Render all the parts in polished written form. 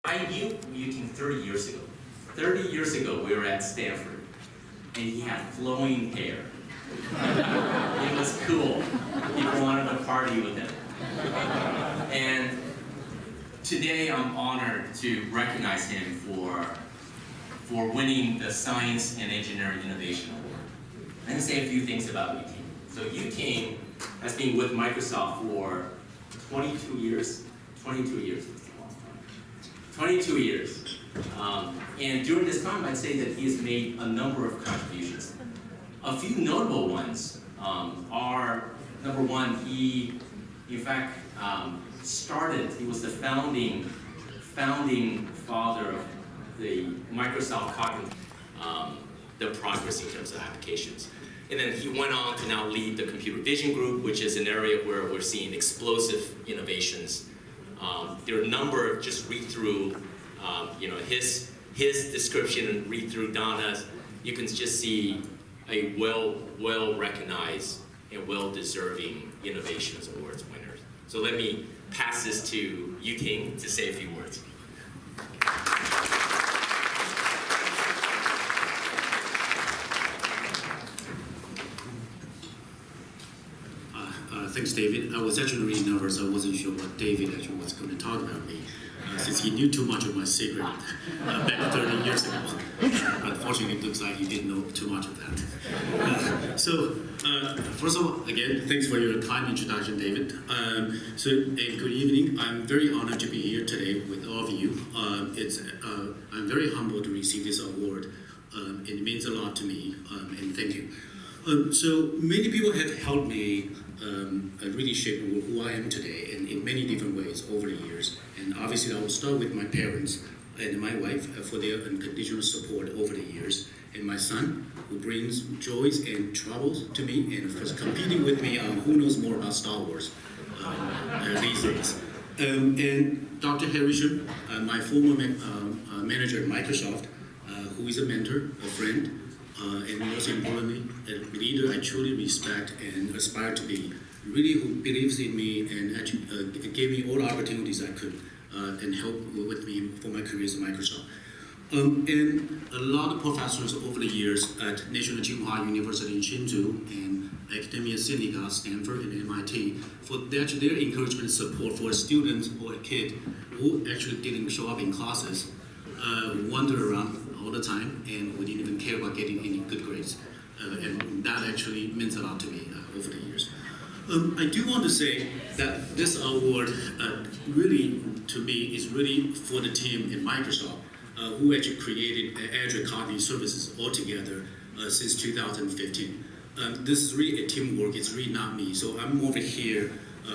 I knew Yu-Ting 30 years ago. 30 years ago, we were at Stanford, and he had flowing hair. It was cool. People wanted to party with him. And today, I'm honored to recognize him for winning the Science and Engineering Innovation Award. I'm going to say a few things about Yu-Ting. So Yu-Ting has been with Microsoft for 22 years. 22 years. 22 years. And during this time, I'd say that he has made a number of contributions. A few notable ones are, number one, he, in fact, he was the founding father of the Microsoft Cognitive, the progress in terms of applications. And then he went on to now lead the computer vision group, which is an area where we're seeing explosive innovations. There are a number of, just read through, his description and read through Donna's. You can just see a well-recognized and well-deserving Innovations Awards winners. So let me pass this to Yu-Ting to say a few words. Thanks, David. I was actually really nervous. I wasn't sure what David actually was going to talk about me, since he knew too much of my secret back 30 years ago. Unfortunately, it looks like he didn't know too much of that. First of all, again, thanks for your kind introduction, David. And good evening. I'm very honored to be here today with all of you. I'm very humbled to receive this award. It means a lot to me, and thank you. So many people have helped me really shape who I am today in many different ways over the years. And obviously I will start with my parents and my wife for their unconditional support over the years. And my son, who brings joys and troubles to me, and of course competing with me on who knows more about Star Wars these days. And Dr. Harrison, my former manager at Microsoft, who is a mentor, a friend, and most importantly, a leader I truly respect and aspire to be, really who believes in me and actually gave me all the opportunities I could and helped with me for my career at Microsoft. And a lot of professors over the years at National Tsinghua University in Hsinchu and Academia Sinica, Stanford and MIT, for their encouragement and support for a student or a kid who actually didn't show up in classes, wander around all the time, and we didn't even care about getting any good grades. And that actually meant a lot to me over the years. I do want to say that this award really, to me, is really for the team in Microsoft who actually created Azure Cognitive Services altogether since 2015. This is really a teamwork, it's really not me. So I'm over here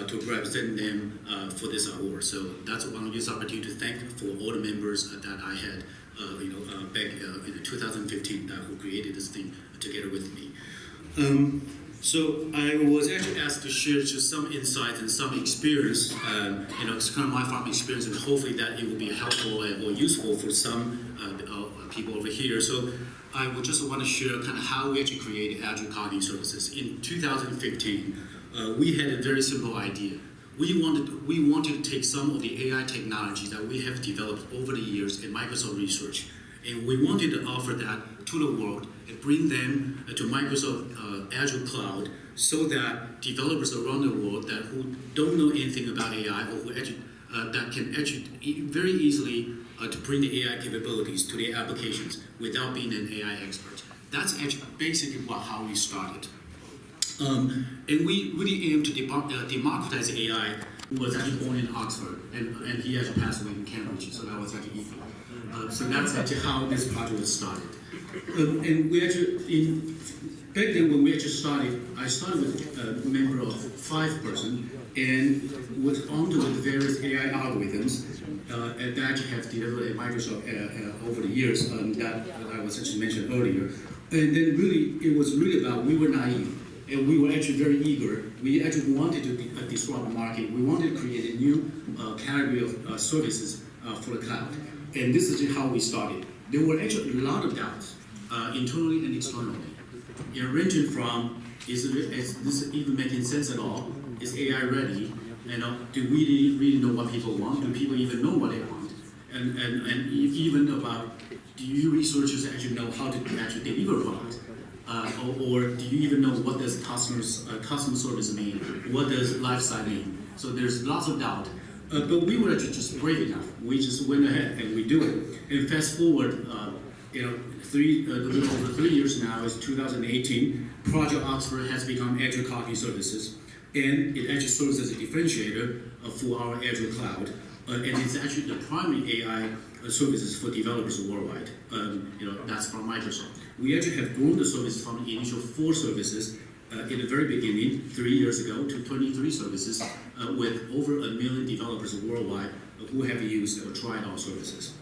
to represent them for this award. So that's one of these opportunities to thank for all the members that I had back in 2015 who created this thing together with me. So I was actually asked to share just some insights and some experience, it's kind of my farm experience, and hopefully that it will be helpful or useful for some people over here. So I would just want to share kind of how we actually created Azure Cognitive Services. In 2015, we had a very simple idea. We wanted to take some of the AI technologies that we have developed over the years in Microsoft Research, and we wanted to offer that to the world and bring them to Microsoft Azure Cloud so that developers around the world who don't know anything about AI or who actually, that can actually very easily to bring the AI capabilities to their applications without being an AI expert. That's actually basically how we started. And we really aim to democratize AI. He was actually born in Oxford, and he actually passed away in Cambridge, so that was actually equal. So that's actually how this project was started. And we actually, back then when we actually started, I started with a member of 5 person, and was onto with various AI algorithms and that actually have delivered at Microsoft over the years that I was actually mentioned earlier. And then really, it was really about, we were naive. And we were actually very eager. We actually wanted to disrupt the market. We wanted to create a new category of services for the cloud. And this is how we started. There were actually a lot of doubts, internally and externally. Ranging from, is this even making sense at all? Is AI ready? Do we really know what people want? Do people even know what they want? and even about, do you researchers actually know how to actually deliver products? Or do you even know what does customer service mean? What does lifestyle mean? So there's lots of doubt. But we were actually just brave enough. We just went ahead and we do it. And fast forward, over 3 years now, is 2018. Project Oxford has become Azure Cognitive Services, and it actually serves as a differentiator for our Azure cloud. And it's actually the primary AI services for developers worldwide. That's from Microsoft. We actually have grown the service from the initial 4 services in the very beginning, 3 years ago, to 23 services with over 1 million developers worldwide who have used or tried our services.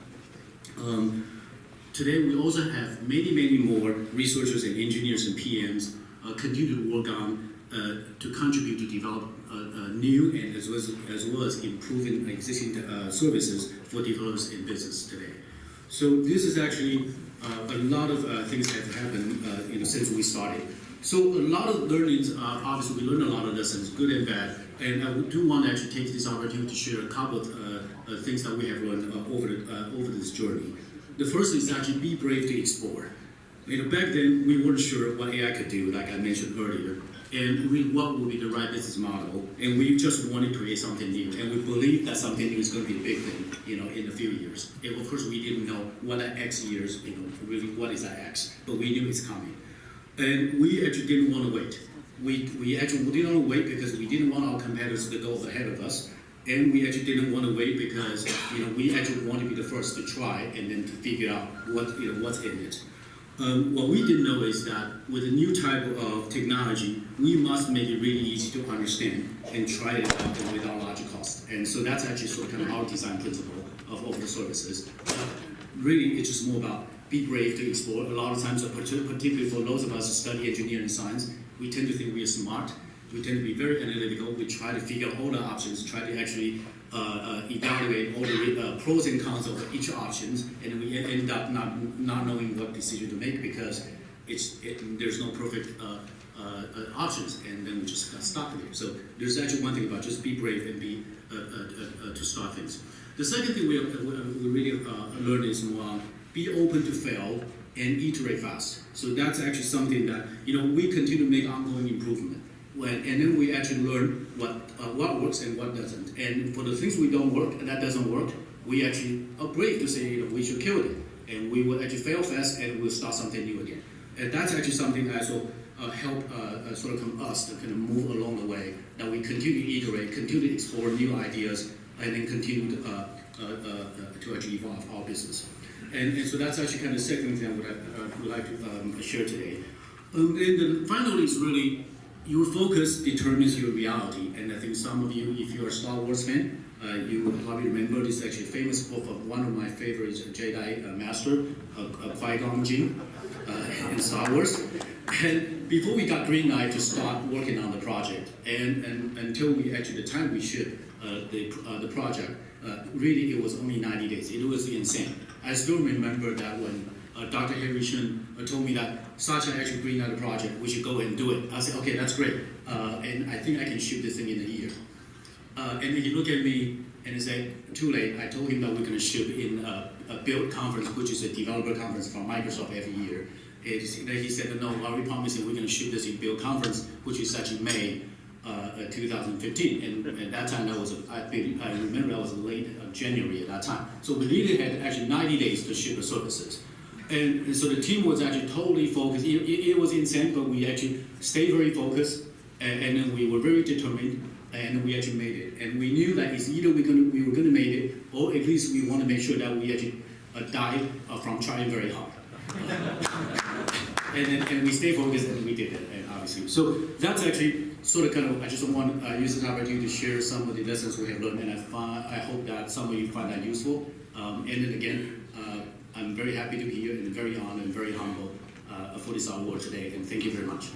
Today, we also have many more researchers and engineers and PMs continue to work on to contribute to develop new and as well as improving existing services for developers in business today. So this is actually a lot of things have happened since we started. So a lot of learnings, obviously we learned a lot of lessons, good and bad, and I do want to actually take this opportunity to share a couple of things that we have learned over this journey. The first is actually be brave to explore. Back then we weren't sure what AI could do, like I mentioned earlier, and what would be the right business model, and we just wanted to create something new, and we believed that something new is going to be a big thing, in a few years. And of course, we didn't know what that X years, really what is that X, but we knew it's coming, and we actually didn't want to wait. We actually didn't want to wait because we didn't want our competitors to go ahead of us, and we actually didn't want to wait because we actually want to be the first to try and then to figure out what's in it. What we didn't know is that with a new type of technology, we must make it really easy to understand and try it out without large cost. And so that's actually sort of kind of our design principle of the services. Really, it's just more about be brave to explore. A lot of times, particularly for those of us who study engineering and science, we tend to think we are smart. We tend to be very analytical. We try to figure out all the options, try to actually evaluate all the pros and cons of each options, and we end up not knowing what decision to make because there's no perfect options, and then we just got stuck there. So there's actually one thing about just be brave and be to start things. The second thing we really learned is more be open to fail and iterate fast. So that's actually something that we continue to make ongoing improvement. And then we actually learn what works and what doesn't. And for the things we don't work and that doesn't work, we actually are brave to say we should kill it. And we will actually fail fast and we'll start something new again. And that's actually something that also help sort of us to kind of move along the way, that we continue to iterate, continue to explore new ideas, and then continue to actually evolve our business. And so that's actually kind of the second thing I would like to share today. And then finally is really your focus determines your reality. And I think some of you, if you're a Star Wars fan, you will probably remember this actually famous quote of one of my favorite Jedi master, Qui-Gon Jinn, in Star Wars. And before we got green light to start working on the project, and until the time we shipped the project, really it was only 90 days. It was insane. I still remember that when Dr. Harry Shen told me that Satya actually greenlighted the project, we should go and do it. I said, okay, that's great. And I think I can ship this thing in a year. And then he looked at me and he said, too late. I told him that we're going to ship in a Build conference, which is a developer conference from Microsoft every year. And then he said, no, well, we promised we're going to ship this in Build conference, which is actually May 2015. And at that time, I remember that was late January at that time. So we really had actually 90 days to ship the services. And so the team was actually totally focused. It was insane, but we actually stayed very focused, and then we were very determined, and we actually made it. And we knew that it's either we were going to make it, or at least we want to make sure that we actually died from trying very hard. and we stayed focused, and we did it, and obviously. So that's actually sort of kind of, I just want to use this opportunity to share some of the lessons we have learned, and I hope that some of you find that useful. And then again, I'm very happy to be here and very honored and very humble for this award today, and thank you very much.